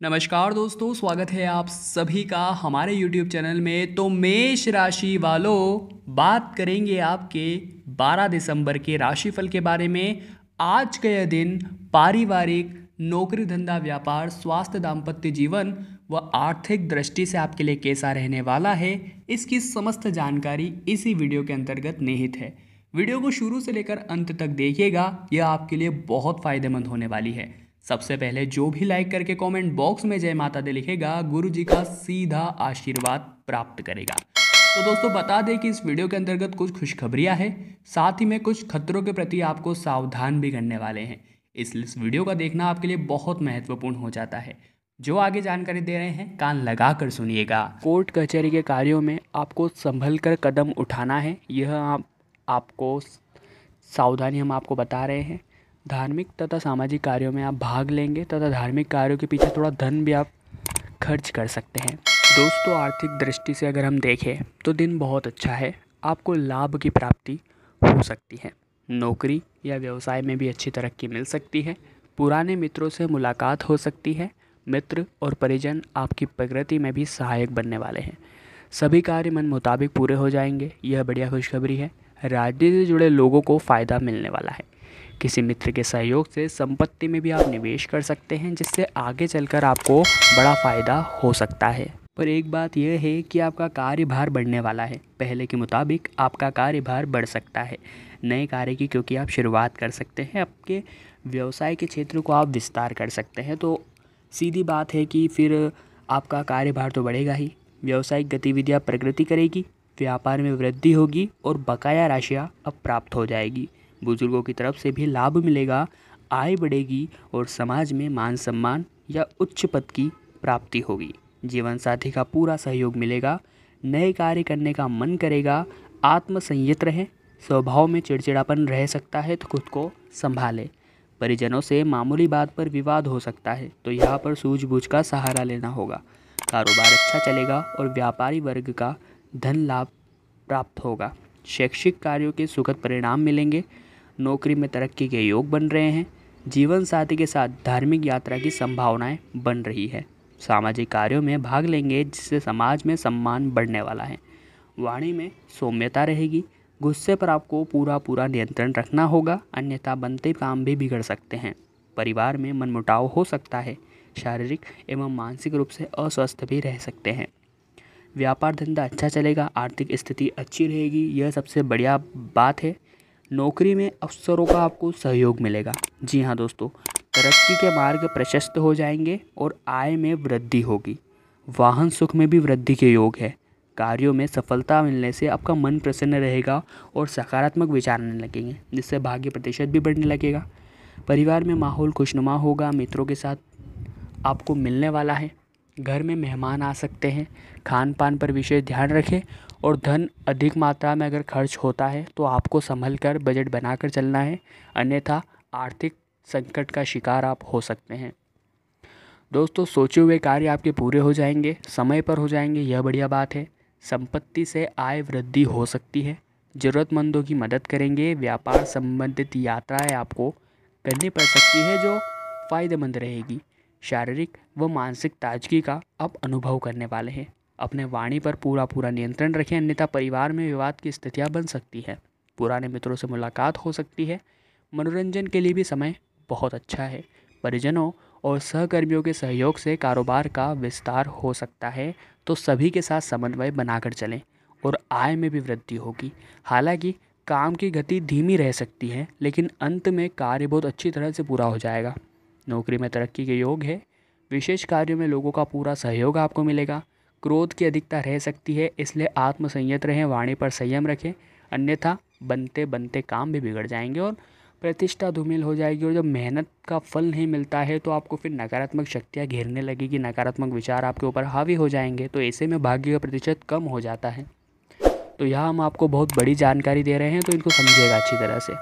नमस्कार दोस्तों, स्वागत है आप सभी का हमारे YouTube चैनल में। तो मेष राशि वालों, बात करेंगे आपके 12 दिसंबर के राशिफल के बारे में। आज का यह दिन पारिवारिक, नौकरी धंधा, व्यापार, स्वास्थ्य, दाम्पत्य जीवन व आर्थिक दृष्टि से आपके लिए कैसा रहने वाला है, इसकी समस्त जानकारी इसी वीडियो के अंतर्गत निहित है। वीडियो को शुरू से लेकर अंत तक देखिएगा, यह आपके लिए बहुत फायदेमंद होने वाली है। सबसे पहले जो भी लाइक करके कमेंट बॉक्स में जय माता दी लिखेगा, गुरु जी का सीधा आशीर्वाद प्राप्त करेगा। तो दोस्तों, बता दें कि इस वीडियो के अंतर्गत कुछ खुशखबरियां हैं, साथ ही में कुछ खतरों के प्रति आपको सावधान भी करने वाले हैं। इसलिए इस वीडियो का देखना आपके लिए बहुत महत्वपूर्ण हो जाता है। जो आगे जानकारी दे रहे हैं, कान लगा कर सुनिएगा। कोर्ट कचहरी के कार्यों में आपको संभल कर कदम उठाना है, यह आपको सावधानी हम आपको बता रहे हैं। धार्मिक तथा सामाजिक कार्यों में आप भाग लेंगे तथा धार्मिक कार्यों के पीछे थोड़ा धन भी आप खर्च कर सकते हैं। दोस्तों, आर्थिक दृष्टि से अगर हम देखें तो दिन बहुत अच्छा है, आपको लाभ की प्राप्ति हो सकती है। नौकरी या व्यवसाय में भी अच्छी तरक्की मिल सकती है। पुराने मित्रों से मुलाकात हो सकती है। मित्र और परिजन आपकी प्रगति में भी सहायक बनने वाले हैं। सभी कार्य मन मुताबिक पूरे हो जाएंगे, यह बढ़िया खुशखबरी है। राजनीति से जुड़े लोगों को फ़ायदा मिलने वाला है। किसी मित्र के सहयोग से संपत्ति में भी आप निवेश कर सकते हैं, जिससे आगे चलकर आपको बड़ा फ़ायदा हो सकता है। पर एक बात यह है कि आपका कार्यभार बढ़ने वाला है। पहले के मुताबिक आपका कार्यभार बढ़ सकता है नए कार्य की, क्योंकि आप शुरुआत कर सकते हैं। आपके व्यवसाय के क्षेत्र को आप विस्तार कर सकते हैं। तो सीधी बात है कि फिर आपका कार्यभार तो बढ़ेगा ही। व्यावसायिक गतिविधियाँ प्रगति करेगी, व्यापार में वृद्धि होगी और बकाया राशियाँ अब प्राप्त हो जाएगी। बुजुर्गों की तरफ से भी लाभ मिलेगा, आय बढ़ेगी और समाज में मान सम्मान या उच्च पद की प्राप्ति होगी। जीवन साथी का पूरा सहयोग मिलेगा, नए कार्य करने का मन करेगा। आत्मसंयत रहें, स्वभाव में चिड़चिड़ापन रह सकता है तो खुद को संभालें। परिजनों से मामूली बात पर विवाद हो सकता है, तो यहाँ पर सूझबूझ का सहारा लेना होगा। कारोबार अच्छा चलेगा और व्यापारी वर्ग का धन लाभ प्राप्त होगा। शैक्षिक कार्यों के सुखद परिणाम मिलेंगे। नौकरी में तरक्की के योग बन रहे हैं। जीवन साथी के साथ धार्मिक यात्रा की संभावनाएं बन रही है। सामाजिक कार्यों में भाग लेंगे, जिससे समाज में सम्मान बढ़ने वाला है। वाणी में सौम्यता रहेगी। गुस्से पर आपको पूरा नियंत्रण रखना होगा, अन्यथा बनते काम भी बिगड़ सकते हैं। परिवार में मनमुटाव हो सकता है। शारीरिक एवं मानसिक रूप से अस्वस्थ भी रह सकते हैं। व्यापार धंधा अच्छा चलेगा, आर्थिक स्थिति अच्छी रहेगी, यह सबसे बढ़िया बात है। नौकरी में अफसरों का आपको सहयोग मिलेगा। जी हाँ दोस्तों, तरक्की के मार्ग प्रशस्त हो जाएंगे और आय में वृद्धि होगी। वाहन सुख में भी वृद्धि के योग है। कार्यों में सफलता मिलने से आपका मन प्रसन्न रहेगा और सकारात्मक विचार आने लगेंगे, जिससे भाग्य प्रतिशत भी बढ़ने लगेगा। परिवार में माहौल खुशनुमा होगा। मित्रों के साथ आपको मिलने वाला है। घर में मेहमान आ सकते हैं। खान पान पर विशेष ध्यान रखें और धन अधिक मात्रा में अगर खर्च होता है तो आपको संभल कर बजट बनाकर चलना है, अन्यथा आर्थिक संकट का शिकार आप हो सकते हैं। दोस्तों, सोचे हुए कार्य आपके पूरे हो जाएंगे, समय पर हो जाएंगे, यह बढ़िया बात है। संपत्ति से आय वृद्धि हो सकती है। ज़रूरतमंदों की मदद करेंगे। व्यापार संबंधित यात्राएं आपको करनी पड़ सकती है, जो फ़ायदेमंद रहेगी। शारीरिक व मानसिक ताजगी का आप अनुभव करने वाले हैं। अपने वाणी पर पूरा नियंत्रण रखें, अन्यथा परिवार में विवाद की स्थितियां बन सकती है। पुराने मित्रों से मुलाकात हो सकती है। मनोरंजन के लिए भी समय बहुत अच्छा है। परिजनों और सहकर्मियों के सहयोग से कारोबार का विस्तार हो सकता है, तो सभी के साथ समन्वय बनाकर चलें और आय में भी वृद्धि होगी। हालांकि काम की गति धीमी रह सकती है, लेकिन अंत में कार्य बहुत अच्छी तरह से पूरा हो जाएगा। नौकरी में तरक्की के योग है। विशेष कार्यों में लोगों का पूरा सहयोग आपको मिलेगा। क्रोध की अधिकता रह सकती है, इसलिए आत्मसंयत रहें, वाणी पर संयम रखें, अन्यथा बनते बनते काम भी बिगड़ जाएंगे और प्रतिष्ठा धूमिल हो जाएगी। और जब मेहनत का फल नहीं मिलता है तो आपको फिर नकारात्मक शक्तियाँ घेरने लगेगी, नकारात्मक विचार आपके ऊपर हावी हो जाएंगे, तो ऐसे में भाग्य का प्रतिशत कम हो जाता है। तो यहाँ हम आपको बहुत बड़ी जानकारी दे रहे हैं, तो इनको समझिएगा अच्छी तरह से।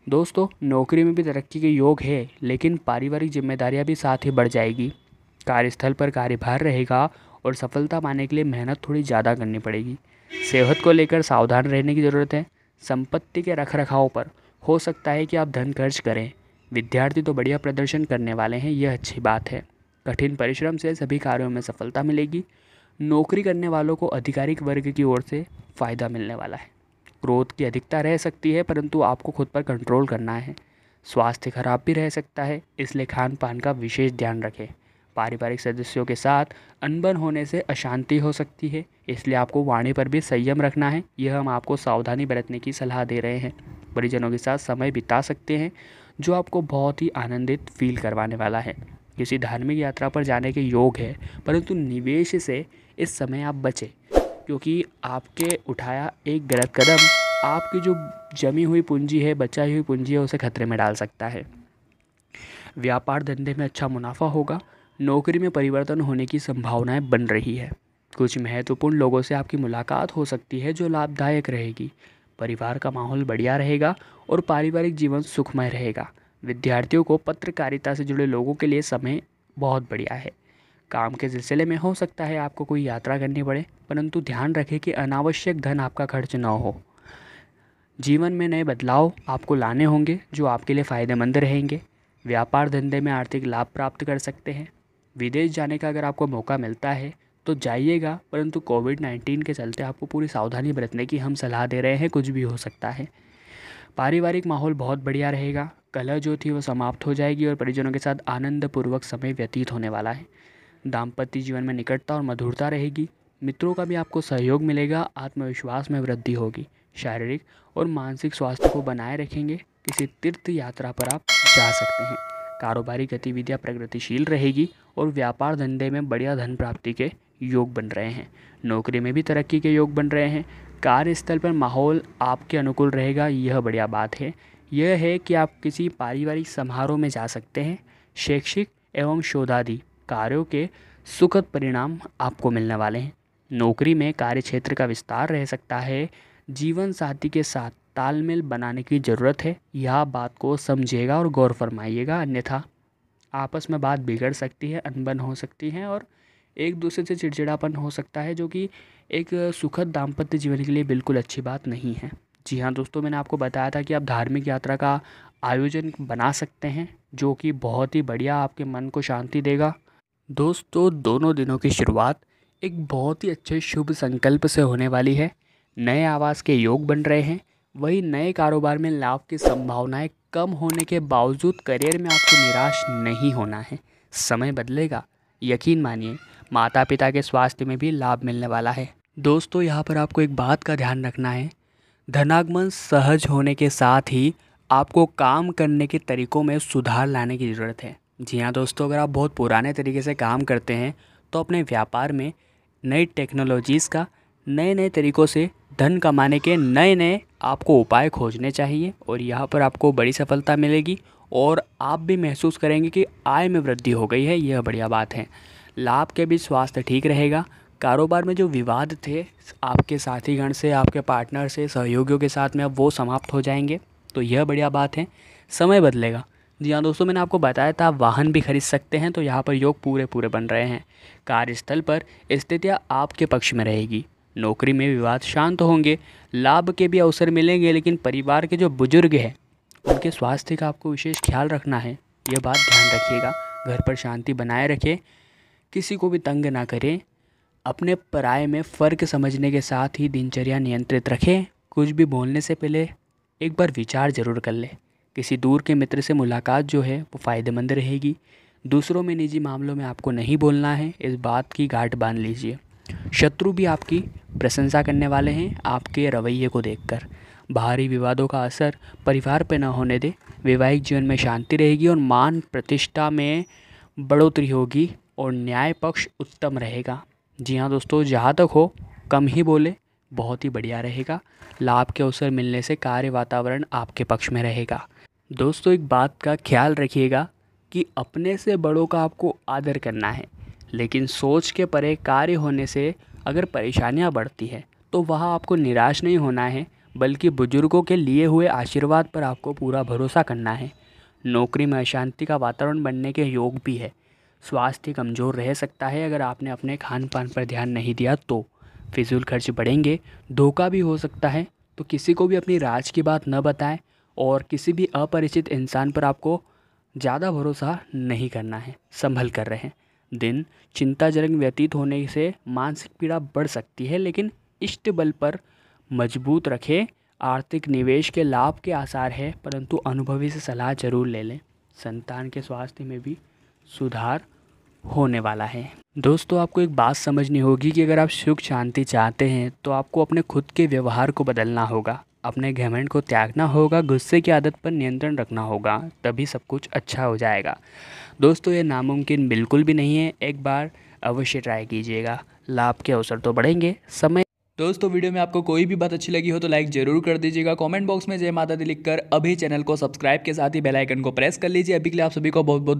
दोस्तों, नौकरी में भी तरक्की के योग है, लेकिन पारिवारिक जिम्मेदारियां भी साथ ही बढ़ जाएगी। कार्यस्थल पर कार्यभार रहेगा और सफलता पाने के लिए मेहनत थोड़ी ज़्यादा करनी पड़ेगी। सेहत को लेकर सावधान रहने की ज़रूरत है। संपत्ति के रखरखाव पर हो सकता है कि आप धन खर्च करें। विद्यार्थी तो बढ़िया प्रदर्शन करने वाले हैं, यह अच्छी बात है। कठिन परिश्रम से सभी कार्यों में सफलता मिलेगी। नौकरी करने वालों को आधिकारिक वर्ग की ओर से फ़ायदा मिलने वाला है। क्रोध की अधिकता रह सकती है, परंतु आपको खुद पर कंट्रोल करना है। स्वास्थ्य खराब भी रह सकता है, इसलिए खान पान का विशेष ध्यान रखें। पारिवारिक सदस्यों के साथ अनबन होने से अशांति हो सकती है, इसलिए आपको वाणी पर भी संयम रखना है। यह हम आपको सावधानी बरतने की सलाह दे रहे हैं। परिजनों के साथ समय बिता सकते हैं, जो आपको बहुत ही आनंदित फील करवाने वाला है। किसी धार्मिक यात्रा पर जाने के योग है, परंतु निवेश से इस समय आप बचें, क्योंकि आपके उठाया एक गलत कदम आपकी जो जमी हुई पूंजी है, बचाई हुई पूंजी है, उसे खतरे में डाल सकता है। व्यापार धंधे में अच्छा मुनाफा होगा। नौकरी में परिवर्तन होने की संभावनाएं बन रही है। कुछ महत्वपूर्ण लोगों से आपकी मुलाकात हो सकती है, जो लाभदायक रहेगी। परिवार का माहौल बढ़िया रहेगा और पारिवारिक जीवन सुखमय रहेगा। विद्यार्थियों को पत्रकारिता से जुड़े लोगों के लिए समय बहुत बढ़िया है। काम के सिलसिले में हो सकता है आपको कोई यात्रा करनी पड़े, परंतु ध्यान रखें कि अनावश्यक धन आपका खर्च न हो। जीवन में नए बदलाव आपको लाने होंगे, जो आपके लिए फ़ायदेमंद रहेंगे। व्यापार धंधे में आर्थिक लाभ प्राप्त कर सकते हैं। विदेश जाने का अगर आपको मौका मिलता है तो जाइएगा, परंतु कोविड-19 के चलते आपको पूरी सावधानी बरतने की हम सलाह दे रहे हैं, कुछ भी हो सकता है। पारिवारिक माहौल बहुत बढ़िया रहेगा। कलह जो थी वो समाप्त हो जाएगी और परिजनों के साथ आनंदपूर्वक समय व्यतीत होने वाला है। दाम्पत्य जीवन में निकटता और मधुरता रहेगी। मित्रों का भी आपको सहयोग मिलेगा। आत्मविश्वास में वृद्धि होगी। शारीरिक और मानसिक स्वास्थ्य को बनाए रखेंगे। किसी तीर्थ यात्रा पर आप जा सकते हैं। कारोबारी गतिविधियां प्रगतिशील रहेगी और व्यापार धंधे में बढ़िया धन प्राप्ति के योग बन रहे हैं। नौकरी में भी तरक्की के योग बन रहे हैं। कार्यस्थल पर माहौल आपके अनुकूल रहेगा, यह बढ़िया बात है। यह है कि आप किसी पारिवारिक समारोह में जा सकते हैं। शैक्षिक एवं शोधादि कार्यों के सुखद परिणाम आपको मिलने वाले हैं। नौकरी में कार्यक्षेत्र का विस्तार रह सकता है। जीवन साथी के साथ तालमेल बनाने की ज़रूरत है। यह बात को समझिएगा और गौर फरमाइएगा, अन्यथा आपस में बात बिगड़ सकती है, अनबन हो सकती है और एक दूसरे से चिड़चिड़ापन हो सकता है, जो कि एक सुखद दाम्पत्य जीवन के लिए बिल्कुल अच्छी बात नहीं है। जी हाँ दोस्तों, मैंने आपको बताया था कि आप धार्मिक यात्रा का आयोजन बना सकते हैं, जो कि बहुत ही बढ़िया आपके मन को शांति देगा। दोस्तों, दोनों दिनों की शुरुआत एक बहुत ही अच्छे शुभ संकल्प से होने वाली है। नए आवास के योग बन रहे हैं। वही नए कारोबार में लाभ की संभावनाएं कम होने के बावजूद करियर में आपको निराश नहीं होना है। समय बदलेगा, यकीन मानिए। माता पिता के स्वास्थ्य में भी लाभ मिलने वाला है। दोस्तों, यहाँ पर आपको एक बात का ध्यान रखना है। धनागमन सहज होने के साथ ही आपको काम करने के तरीकों में सुधार लाने की ज़रूरत है। जी हाँ दोस्तों, अगर आप बहुत पुराने तरीके से काम करते हैं तो अपने व्यापार में नई टेक्नोलॉजीज़ का, नए नए तरीक़ों से धन कमाने के नए नए आपको उपाय खोजने चाहिए और यहाँ पर आपको बड़ी सफलता मिलेगी और आप भी महसूस करेंगे कि आय में वृद्धि हो गई है। यह बढ़िया बात है। लाभ के भी स्वास्थ्य ठीक रहेगा। कारोबार में जो विवाद थे आपके साथीगण से, आपके पार्टनर से, सहयोगियों के साथ में, अब वो समाप्त हो जाएंगे, तो यह बढ़िया बात है। समय बदलेगा। जी हाँ दोस्तों, मैंने आपको बताया था आप वाहन भी खरीद सकते हैं, तो यहाँ पर योग पूरे पूरे बन रहे हैं। कार्यस्थल पर स्थितियाँ आपके पक्ष में रहेगी। नौकरी में विवाद शांत होंगे। लाभ के भी अवसर मिलेंगे, लेकिन परिवार के जो बुजुर्ग हैं उनके स्वास्थ्य का आपको विशेष ख्याल रखना है। यह बात ध्यान रखिएगा। घर पर शांति बनाए रखें, किसी को भी तंग ना करें। अपने पराये में फ़र्क समझने के साथ ही दिनचर्या नियंत्रित रखें। कुछ भी बोलने से पहले एक बार विचार ज़रूर कर लें। किसी दूर के मित्र से मुलाकात जो है वो फ़ायदेमंद रहेगी। दूसरों में निजी मामलों में आपको नहीं बोलना है, इस बात की गांठ बांध लीजिए। शत्रु भी आपकी प्रशंसा करने वाले हैं आपके रवैये को देखकर। बाहरी विवादों का असर परिवार पर न होने दें। वैवाहिक जीवन में शांति रहेगी और मान प्रतिष्ठा में बढ़ोतरी होगी और न्याय पक्ष उत्तम रहेगा। जी हाँ दोस्तों, जहाँ तक हो कम ही बोले, बहुत ही बढ़िया रहेगा। लाभ के अवसर मिलने से कार्य वातावरण आपके पक्ष में रहेगा। दोस्तों, एक बात का ख्याल रखिएगा कि अपने से बड़ों का आपको आदर करना है, लेकिन सोच के परे कार्य होने से अगर परेशानियां बढ़ती हैं तो वहाँ आपको निराश नहीं होना है, बल्कि बुजुर्गों के लिए हुए आशीर्वाद पर आपको पूरा भरोसा करना है। नौकरी में अशांति का वातावरण बनने के योग भी है। स्वास्थ्य कमज़ोर रह सकता है अगर आपने अपने खान पान पर ध्यान नहीं दिया तो। फिजूल खर्च बढ़ेंगे, धोखा भी हो सकता है, तो किसी को भी अपनी राज की बात न बताएं और किसी भी अपरिचित इंसान पर आपको ज़्यादा भरोसा नहीं करना है। संभल कर रहें। दिन चिंताजनक व्यतीत होने से मानसिक पीड़ा बढ़ सकती है, लेकिन इष्ट बल पर मजबूत रखें। आर्थिक निवेश के लाभ के आसार है, परंतु अनुभवी से सलाह जरूर ले लें। संतान के स्वास्थ्य में भी सुधार होने वाला है। दोस्तों, आपको एक बात समझनी होगी कि अगर आप सुख शांति चाहते हैं तो आपको अपने खुद के व्यवहार को बदलना होगा, अपने घमंड को त्यागना होगा, गुस्से की आदत पर नियंत्रण रखना होगा, तभी सब कुछ अच्छा हो जाएगा। दोस्तों, ये नामुमकिन बिल्कुल भी नहीं है, एक बार अवश्य ट्राई कीजिएगा, लाभ के अवसर तो बढ़ेंगे। समय दोस्तों, वीडियो में आपको कोई भी बात अच्छी लगी हो तो लाइक जरूर कर दीजिएगा। कमेंट बॉक्स में जय माता दी लिखकर अभी चैनल को सब्सक्राइब के साथ ही बेल आइकन को प्रेस कर लीजिए। अभी के लिए आप सभी को बहुत बहुत